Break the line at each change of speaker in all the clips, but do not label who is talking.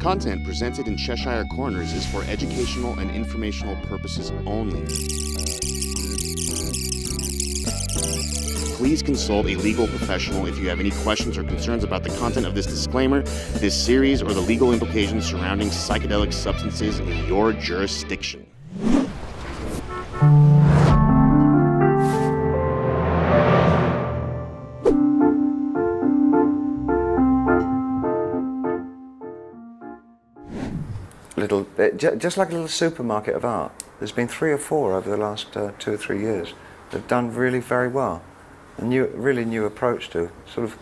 Content presented in Cheshire Corners is for educational and informational purposes only. Please consult a legal professional if you have any questions or concerns about the content of this disclaimer, this series, or the legal implications surrounding psychedelic substances in your jurisdiction.
Just like a little supermarket of art. There's been 3 or 4 over the last 2 or 3 years. They've done really very well. A really new approach to sort of.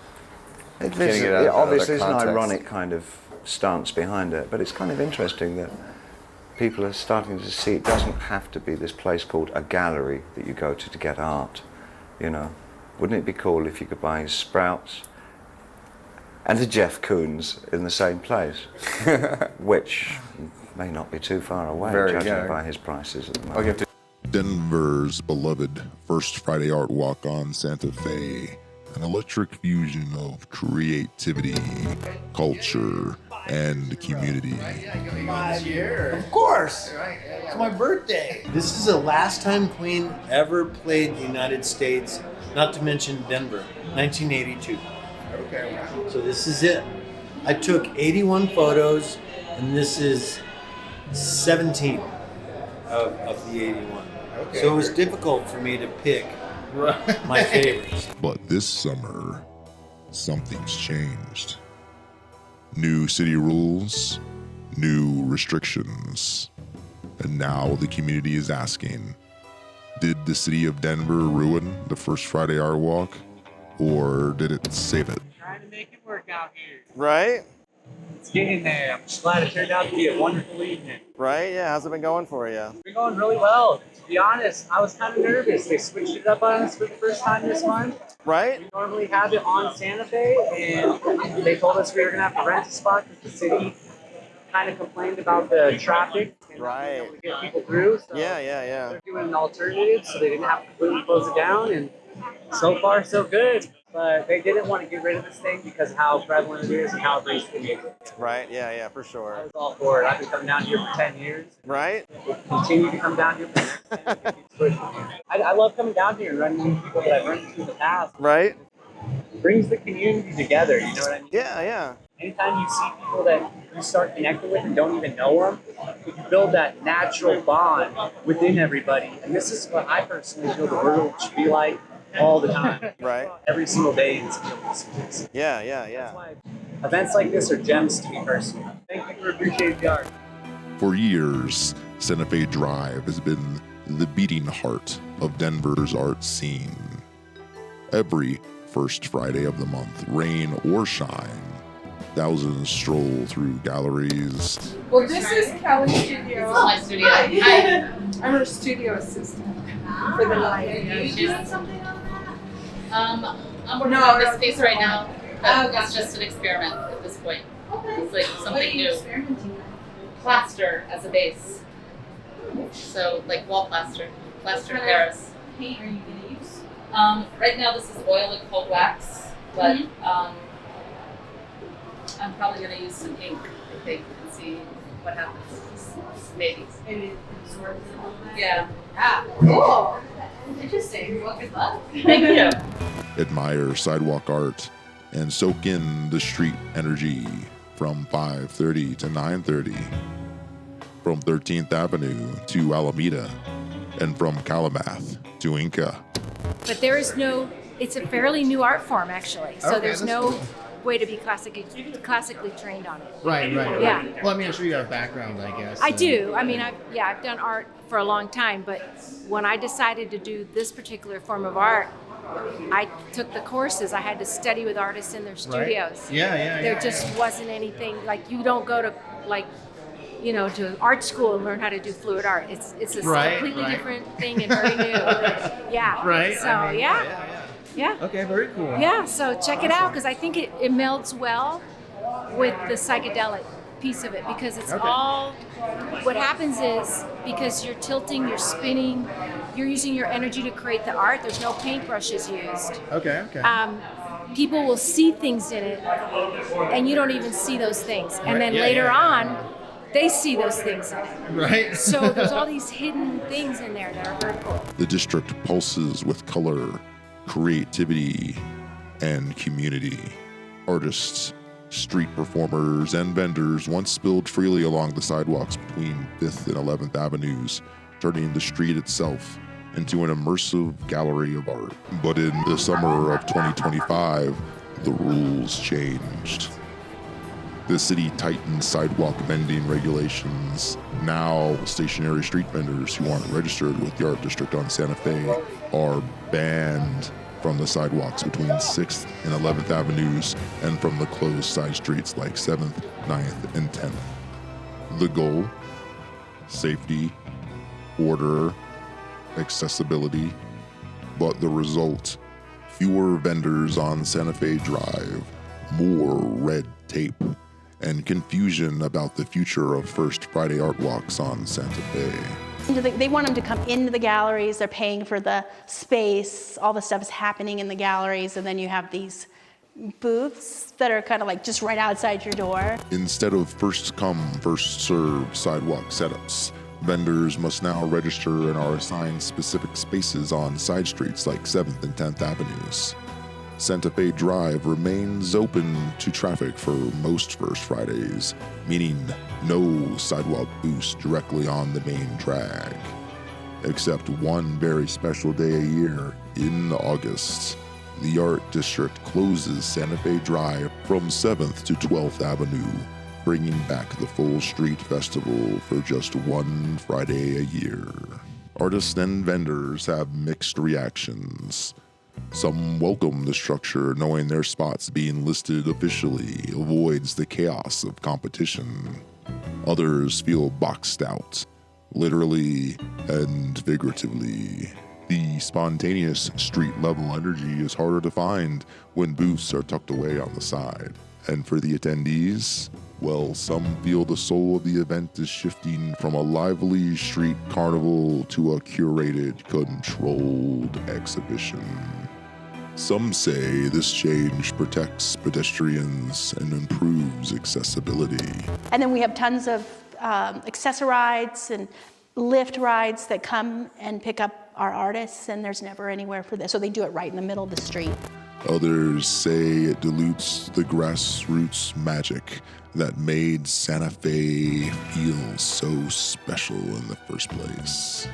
Obviously, there's an ironic kind of stance behind it, but it's kind of interesting that people are starting to see it doesn't have to be this place called a gallery that you go to get art. You know, wouldn't it be cool if you could buy Sprouts and a Jeff Koons in the same place, which may not be too far away, judging by his prices at the moment.
Denver's beloved First Friday Art Walk on Santa Fe, an electric fusion of creativity, culture, and community.
Of course! It's my birthday. This is the last time Queen ever played the United States, not to mention Denver, 1982. Okay. So this is it. I took 81 photos, and this is 17 of the 81. Okay. So it was difficult for me to pick my favorites.
But this summer, something's changed. New city rules, new restrictions. And now the community is asking, did the city of Denver ruin the First Friday Art Walk? Or did it save it?
Trying to make it work out here.
Right?
It's getting there. I'm just glad it turned out to be a wonderful evening.
Right? Yeah, how's it been going for you?
It's been going really well. To be honest, I was kind of nervous. They switched it up on us for the first time this month.
Right?
We normally have it on Santa Fe, and they told us we were going to have to rent a spot because the city kind of complained about the traffic and not being able to get people through. So
Yeah.
they're doing an alternative so they didn't have to completely close it down, and so far so good. But they didn't want to get rid of this thing because of how prevalent it is and how it brings the community.
Right? Yeah, for sure.
I was all for it. I've been coming down here for 10 years.
Right?
We'll continue to come down here for the next 10 years. I love coming down here and running into people that I've run into in the past.
Right?
It brings the community together, you know what I mean?
Yeah.
Anytime you see people that you start connecting with and don't even know them, you build that natural bond within everybody. And this is what I personally feel the world should be like all the time.
Right?
Every single day in this.
Yeah.
That's why events like this are gems to me personally. Thank you for appreciating the art.
For years, Santa Fe Drive has been the beating heart of Denver's art scene. Every first Friday of the month, rain or shine, thousands stroll through galleries.
Well, this is Kelly's studio.
This is my studio. Hi.
I'm her studio assistant for the night.
Are you doing something on that? I'm working on this space right now. But it's just an experiment at this point. It's like something new. Plaster as a base. So like wall plaster Paris.
Paint are you gonna use?
Right now this is oil and cold wax, but I'm probably gonna use some ink, I think, and see what happens. Maybe.
Maybe it absorbs it a little bit.
Yeah.
Ah, cool. Interesting. Well, good luck.
Thank you.
Admire sidewalk art and soak in the street energy from 5:30 to 9:30, from 13th Avenue to Alameda, and from Kalamath to Inca.
But there is no, it's a fairly new art form actually, so there's no way to be classically trained on it.
Right.
Yeah.
Well, I mean, I'm sure you have a background, I guess.
I do. I mean, I've done art for a long time, but when I decided to do this particular form of art, I took the courses. I had to study with artists in their studios.
Right. Yeah.
There just wasn't anything, like you don't go to to art school and learn how to do fluid art. It's a completely different thing and very new. Yeah.
Right.
So, yeah.
Okay, very cool.
Yeah, so check it out because I think it melds well with the psychedelic piece of it because it's all, what happens is because you're tilting, you're spinning, you're using your energy to create the art. There's no paintbrushes used.
Okay.
people will see things in it, and you don't even see those things. And then later on, they see those things in it.
Right.
So there's all these hidden things in there that are very cool.
The district pulses with color, creativity, and community. Artists, street performers, and vendors once spilled freely along the sidewalks between 5th and 11th Avenues, turning the street itself into an immersive gallery of art. But in the summer of 2025, the rules changed. The city tightened sidewalk vending regulations. Now, stationary street vendors who aren't registered with the Art District on Santa Fe are banned from the sidewalks between 6th and 11th Avenues and from the closed side streets like 7th, 9th, and 10th. The goal? Safety, order, accessibility, but the result? Fewer vendors on Santa Fe Drive, more red tape, and confusion about the future of First Friday Art Walks on Santa Fe.
They want them to come into the galleries, they're paying for the space, all the stuff is happening in the galleries, and then you have these booths that are kind of like just right outside your door.
Instead of first come, first served sidewalk setups, vendors must now register and are assigned specific spaces on side streets like 7th and 10th Avenues. Santa Fe Drive remains open to traffic for most First Fridays, meaning no sidewalk booths directly on the main drag. Except one very special day a year in August. The Art District closes Santa Fe Drive from 7th to 12th Avenue, bringing back the full street festival for just one Friday a year. Artists and vendors have mixed reactions. Some welcome the structure, knowing their spots being listed officially avoids the chaos of competition. Others feel boxed out, literally and figuratively. The spontaneous street-level energy is harder to find when booths are tucked away on the side. And for the attendees, well, some feel the soul of the event is shifting from a lively street carnival to a curated, controlled exhibition. Some say this change protects pedestrians and improves accessibility.
And then we have tons of accessorides and lift rides that come and pick up our artists, and there's never anywhere for this. So they do it right in the middle of the street.
Others say it dilutes the grassroots magic that made Santa Fe feel so special in the first place.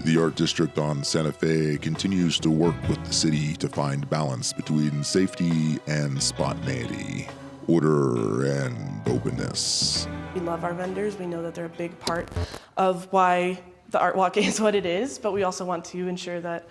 The Art District on Santa Fe continues to work with the city to find balance between safety and spontaneity, order and openness.
We love our vendors. We know that they're a big part of why the Art Walk is what it is, but we also want to ensure that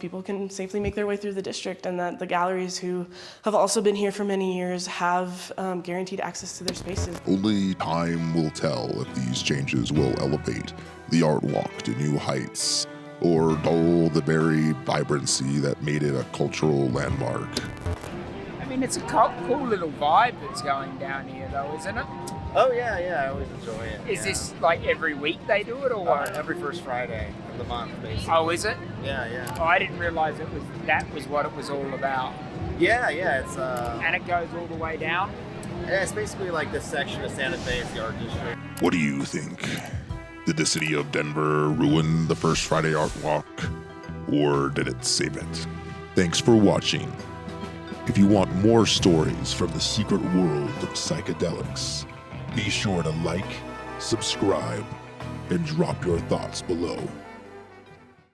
people can safely make their way through the district, and that the galleries who have also been here for many years have guaranteed access to their spaces.
Only time will tell if these changes will elevate the Art Walk to new heights, or dull the very vibrancy that made it a cultural landmark.
I mean, it's a cool little vibe that's going down here, though, isn't it?
Oh yeah, I always enjoy it.
Is this like every week they do it, or what?
Every first Friday of the month, basically.
Oh, is it?
Yeah.
Oh, I didn't realize that was what it was all about.
Yeah, it's
And it goes all the way down?
Yeah, it's basically like this section of Santa Fe is the Art District.
What do you think? Did the city of Denver ruin the First Friday Art Walk, or did it save it? Thanks for watching. If you want more stories from the secret world of psychedelics, be sure to like, subscribe, and drop your thoughts below.